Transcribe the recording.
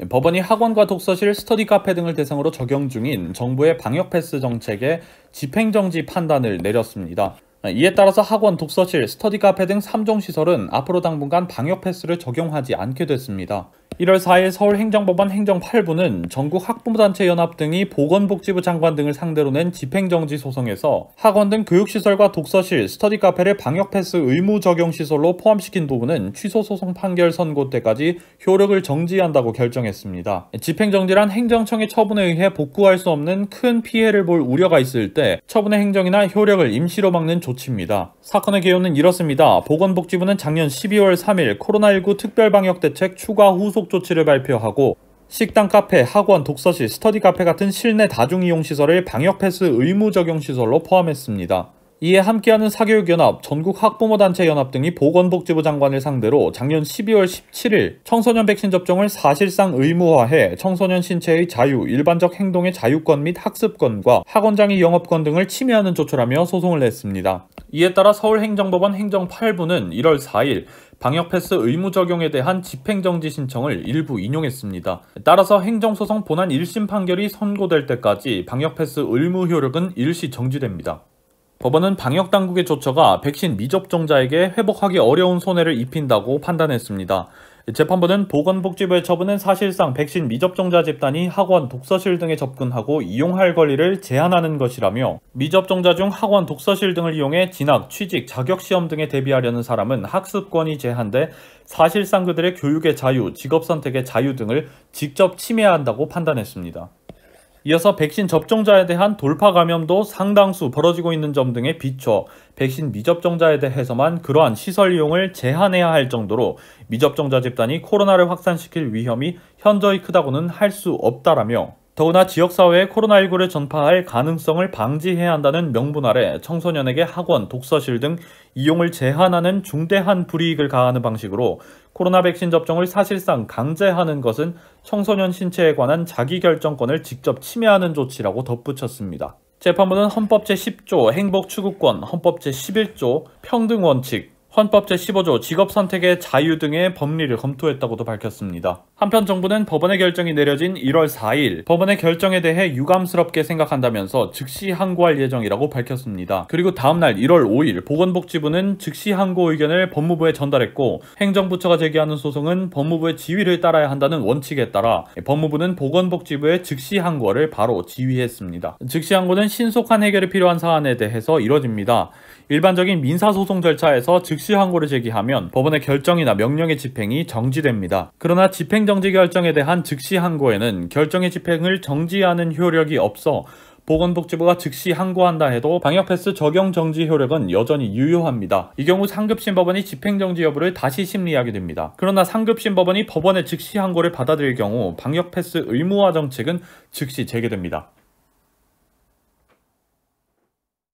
법원이 학원과 독서실, 스터디 카페 등을 대상으로 적용 중인 정부의 방역 패스 정책에 집행정지 판단을 내렸습니다. 이에 따라서 학원, 독서실, 스터디 카페 등 3종 시설은 앞으로 당분간 방역 패스를 적용하지 않게 됐습니다. 1월 4일 서울행정법원 행정 8부는 전국 학부모단체연합 등이 보건복지부 장관 등을 상대로 낸 집행정지 소송에서 학원 등 교육시설과 독서실, 스터디 카페를 방역패스 의무 적용시설로 포함시킨 부분은 취소소송 판결 선고 때까지 효력을 정지한다고 결정했습니다. 집행정지란 행정청의 처분에 의해 복구할 수 없는 큰 피해를 볼 우려가 있을 때 처분의 행정이나 효력을 임시로 막는 조치입니다. 사건의 개요는 이렇습니다. 보건복지부는 작년 12월 3일 코로나19 특별방역대책 추가 후속 조치를 발표하고 식당, 카페, 학원, 독서실, 스터디 카페 같은 실내 다중이용시설을 방역패스 의무 적용시설로 포함했습니다. 이에 함께하는 사교육연합, 전국학부모단체연합 등이 보건복지부 장관을 상대로 작년 12월 17일 청소년 백신 접종을 사실상 의무화해 청소년 신체의 자유, 일반적 행동의 자유권 및 학습권과 학원장의 영업권 등을 침해하는 조처라며 소송을 냈습니다. 이에 따라 서울행정법원 행정 8부는 1월 4일 방역패스 의무 적용에 대한 집행정지 신청을 일부 인용했습니다. 따라서 행정소송 본안 1심 판결이 선고될 때까지 방역패스 의무 효력은 일시 정지됩니다. 법원은 방역당국의 조처가 백신 미접종자에게 회복하기 어려운 손해를 입힌다고 판단했습니다. 재판부는 보건복지부의 처분은 사실상 백신 미접종자 집단이 학원, 독서실 등에 접근하고 이용할 권리를 제한하는 것이라며 미접종자 중 학원, 독서실 등을 이용해 진학, 취직, 자격시험 등에 대비하려는 사람은 학습권이 제한돼 사실상 그들의 교육의 자유, 직업선택의 자유 등을 직접 침해한다고 판단했습니다. 이어서 백신 접종자에 대한 돌파 감염도 상당수 벌어지고 있는 점 등에 비춰 백신 미접종자에 대해서만 그러한 시설 이용을 제한해야 할 정도로 미접종자 집단이 코로나를 확산시킬 위험이 현저히 크다고는 할 수 없다라며 더구나 지역사회에 코로나19를 전파할 가능성을 방지해야 한다는 명분 아래 청소년에게 학원, 독서실 등 이용을 제한하는 중대한 불이익을 가하는 방식으로 코로나 백신 접종을 사실상 강제하는 것은 청소년 신체에 관한 자기결정권을 직접 침해하는 조치라고 덧붙였습니다. 재판부는 헌법 제10조 행복추구권, 헌법 제11조 평등원칙, 헌법 제15조 직업선택의 자유 등의 법리를 검토했다고도 밝혔습니다. 한편 정부는 법원의 결정이 내려진 1월 4일 법원의 결정에 대해 유감스럽게 생각한다면서 즉시 항고할 예정이라고 밝혔습니다. 그리고 다음날 1월 5일 보건복지부는 즉시 항고 의견을 법무부에 전달했고 행정부처가 제기하는 소송은 법무부의 지휘를 따라야 한다는 원칙에 따라 법무부는 보건복지부의 즉시 항고를 바로 지휘했습니다. 즉시 항고는 신속한 해결이 필요한 사안에 대해서 이뤄집니다. 일반적인 민사소송 절차에서 즉시 항고를 제기하면 법원의 결정이나 명령의 집행이 정지됩니다. 그러나 집행정지 결정에 대한 즉시 항고에는 결정의 집행을 정지하는 효력이 없어 보건복지부가 즉시 항고한다 해도 방역패스 적용 정지 효력은 여전히 유효합니다. 이 경우 상급심 법원이 집행정지 여부를 다시 심리하게 됩니다. 그러나 상급심 법원이 법원의 즉시 항고를 받아들일 경우 방역패스 의무화 정책은 즉시 재개됩니다.